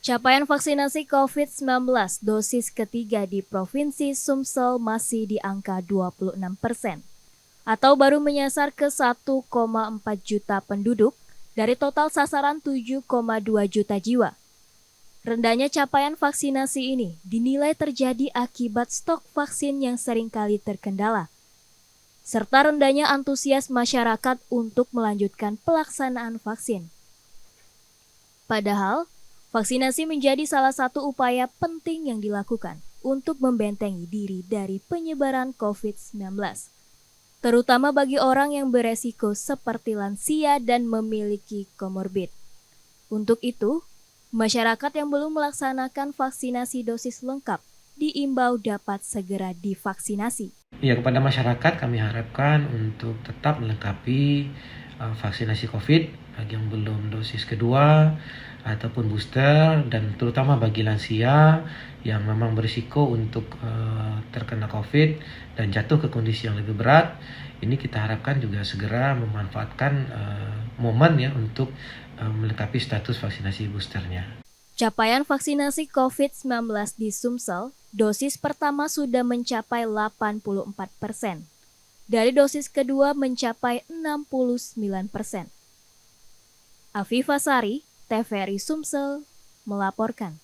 Capaian vaksinasi COVID-19 dosis ketiga di Provinsi Sumsel masih di angka 26%, atau baru menyasar ke 1,4 juta penduduk dari total sasaran 7,2 juta jiwa. Rendahnya capaian vaksinasi ini dinilai terjadi akibat stok vaksin yang seringkali terkendala, serta rendahnya antusias masyarakat untuk melanjutkan pelaksanaan vaksin. Padahal, vaksinasi menjadi salah satu upaya penting yang dilakukan untuk membentengi diri dari penyebaran COVID-19, terutama bagi orang yang beresiko seperti lansia dan memiliki komorbid. Untuk itu, masyarakat yang belum melaksanakan vaksinasi dosis lengkap diimbau dapat segera divaksinasi. Ya, kepada masyarakat kami harapkan untuk tetap melengkapi vaksinasi COVID bagi yang belum dosis kedua ataupun booster, dan terutama bagi lansia yang memang berisiko untuk terkena COVID dan jatuh ke kondisi yang lebih berat. Ini kita harapkan juga segera memanfaatkan momen ya untuk melengkapi status vaksinasi boosternya. Capaian vaksinasi COVID-19 di Sumsel, dosis pertama sudah mencapai 84%. Dari dosis kedua mencapai 69%. Afifah Sari, TVRI Sumsel, melaporkan.